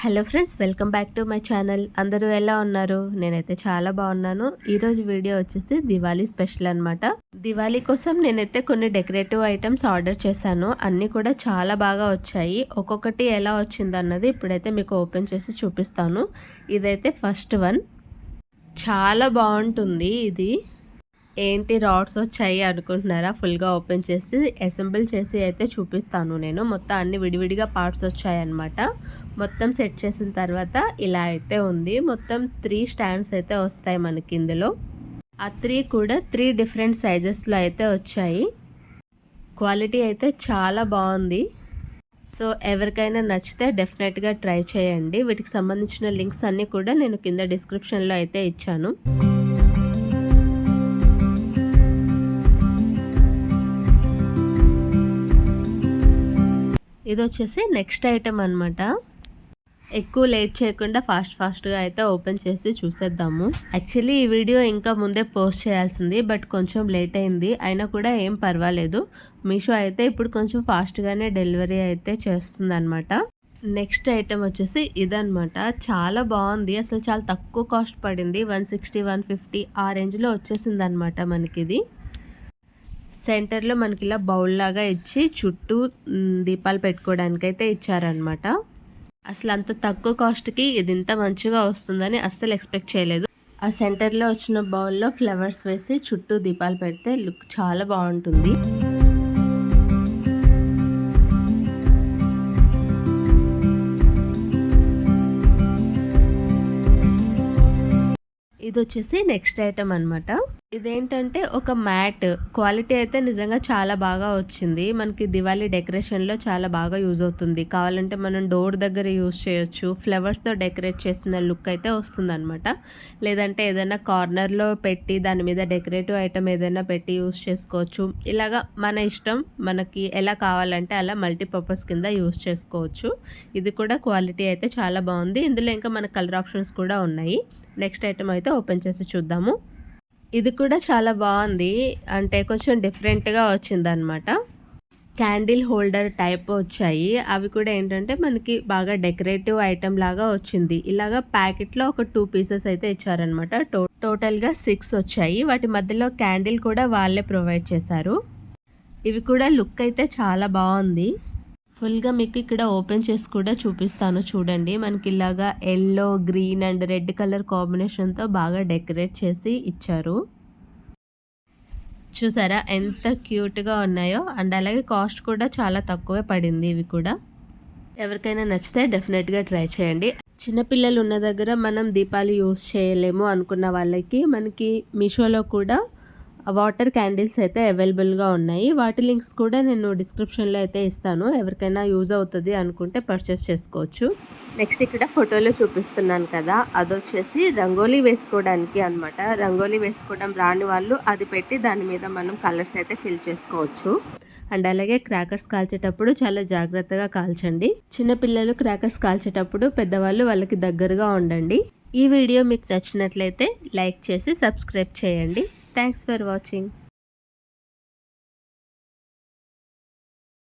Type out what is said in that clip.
Hello friends, welcome back to my channel. అందరూ ఎలా ఉన్నారు? నేనైతే చాలా బాగున్నాను. ఈరోజు వీడియో వచ్చేసి దివాళీ స్పెషల్ అనమాట. దివాళీ కోసం నేనైతే కొన్ని డెకరేటివ్ ఐటమ్స్ ఆర్డర్ చేశాను. అన్నీ కూడా చాలా బాగా వచ్చాయి. ఒక్కొక్కటి ఎలా వచ్చిందన్నది ఇప్పుడైతే మీకు ఓపెన్ చేసి చూపిస్తాను. ఇదైతే ఫస్ట్ వన్. చాలా బాగుంటుంది ఇది. ఏంటి రాడ్స్ వచ్చాయి అనుకుంటున్నారా? ఫుల్గా ఓపెన్ చేసి అసెంబుల్ చేసి అయితే చూపిస్తాను నేను. మొత్తం అన్ని విడివిడిగా పార్ట్స్ వచ్చాయన్నమాట. మొత్తం సెట్ చేసిన తర్వాత ఇలా అయితే ఉంది. మొత్తం 3 స్టాండ్స్ అయితే వస్తాయి మనకి ఇందులో. ఆ 3 కూడా 3 డిఫరెంట్ సైజెస్లో అయితే వచ్చాయి. క్వాలిటీ అయితే చాలా బాగుంది. సో ఎవరికైనా నచ్చితే డెఫినెట్గా ట్రై చేయండి. వీటికి సంబంధించిన లింక్స్ అన్నీ కూడా నేను కింద డిస్క్రిప్షన్లో అయితే ఇచ్చాను. ఇది వచ్చేసి నెక్స్ట్ ఐటమ్ అనమాట. ఎక్కువ లేట్ చేయకుండా ఫాస్ట్గా అయితే ఓపెన్ చేసి చూసేద్దాము. యాక్చువల్లీ ఈ వీడియో ఇంకా ముందే పోస్ట్ చేయాల్సింది, బట్ కొంచెం లేట్ అయింది. అయినా కూడా ఏం పర్వాలేదు. మీషో అయితే ఇప్పుడు కొంచెం ఫాస్ట్గానే డెలివరీ అయితే చేస్తుంది అనమాట. నెక్స్ట్ ఐటమ్ వచ్చేసి ఇదనమాట. చాలా బాగుంది. అసలు చాలా తక్కువ కాస్ట్ పడింది. 160, 150 ఆ రేంజ్లో వచ్చేసింది అనమాట మనకి ఇది. సెంటర్లో మనకి ఇలా బౌల్ లాగా ఇచ్చి చుట్టూ దీపాలు పెట్టుకోవడానికి అయితే ఇచ్చారనమాట. అసలు అంత తక్కువ కాస్ట్కి ఇది ఇంత మంచిగా వస్తుందని అస్సలు ఎక్స్పెక్ట్ చేయలేదు. ఆ సెంటర్లో వచ్చిన బౌల్లో ఫ్లవర్స్ వేసి చుట్టూ దీపాలు పెడితే లుక్ చాలా బాగుంటుంది. ఇది వచ్చేసి నెక్స్ట్ ఐటమ్ అనమాట. ఇదేంటంటే ఒక మ్యాట్. క్వాలిటీ అయితే నిజంగా చాలా బాగా వచ్చింది. మనకి దివాళీ డెకరేషన్లో చాలా బాగా యూజ్ అవుతుంది. కావాలంటే మనం డోర్ దగ్గర యూజ్ చేయొచ్చు. ఫ్లవర్స్తో డెకరేట్ చేసిన లుక్ అయితే వస్తుంది అనమాట. లేదంటే ఏదైనా కార్నర్లో పెట్టి దాని మీద డెకరేటివ్ ఐటమ్ ఏదైనా పెట్టి యూజ్ చేసుకోవచ్చు. ఇలాగా మన ఇష్టం, మనకి ఎలా కావాలంటే అలా మల్టీపర్పస్ కింద యూజ్ చేసుకోవచ్చు. ఇది కూడా క్వాలిటీ అయితే చాలా బాగుంది. ఇందులో ఇంకా మన కలర్ ఆప్షన్స్ కూడా ఉన్నాయి. నెక్స్ట్ ఐటమ్ అయితే ఓపెన్ చేసి చూద్దాము. ఇది కూడా చాలా బాగుంది. అంటే కొంచెం డిఫరెంట్గా వచ్చిందనమాట. క్యాండిల్ హోల్డర్ టైప్ వచ్చాయి. అవి కూడా ఏంటంటే మనకి బాగా డెకరేటివ్ ఐటమ్ లాగా వచ్చింది. ఇలాగా ప్యాకెట్లో ఒక 2 పీసెస్ అయితే ఇచ్చారనమాట. టోటల్గా 6 వచ్చాయి. వాటి మధ్యలో క్యాండిల్ కూడా వాళ్ళే ప్రొవైడ్ చేశారు. ఇవి కూడా లుక్ అయితే చాలా బాగుంది. ఫుల్గా మీకు ఇక్కడ ఓపెన్ చేసి కూడా చూపిస్తాను చూడండి. మనకి ఇలాగా yellow, green and red colour కాంబినేషన్తో బాగా డెకరేట్ చేసి ఇచ్చారు. చూసారా ఎంత క్యూట్గా ఉన్నాయో. అండ్ అలాగే కాస్ట్ కూడా చాలా తక్కువే పడింది. ఇవి కూడా ఎవరికైనా నచ్చితే డెఫినెట్గా ట్రై చేయండి. చిన్నపిల్లలు ఉన్న దగ్గర మనం దీపాలు యూస్ చేయలేము అనుకున్న వాళ్ళకి మనకి మీషోలో కూడా వాటర్ క్యాండిల్స్ అయితే అవైలబుల్గా ఉన్నాయి. వాటి లింక్స్ కూడా నేను డిస్క్రిప్షన్లో అయితే ఇస్తాను. ఎవరికైనా యూజ్ అవుతుంది అనుకుంటే పర్చేస్ చేసుకోవచ్చు. నెక్స్ట్ ఇక్కడ ఫోటోలో చూపిస్తున్నాను కదా, అదొచ్చేసి రంగోలీ వేసుకోవడానికి అనమాట. రంగోలీ వేసుకోవడం రాని వాళ్ళు అది పెట్టి దాని మీద మనం కలర్స్ అయితే ఫిల్ చేసుకోవచ్చు. అండ్ అలాగే క్రాకర్స్ కాల్చేటప్పుడు చాలా జాగ్రత్తగా కాల్చండి. చిన్నపిల్లలు క్రాకర్స్ కాల్చేటప్పుడు పెద్దవాళ్ళు వాళ్ళకి దగ్గరగా ఉండండి. ఈ వీడియో మీకు నచ్చినట్లయితే లైక్ చేసి సబ్స్క్రైబ్ చేయండి. Thanks for watching.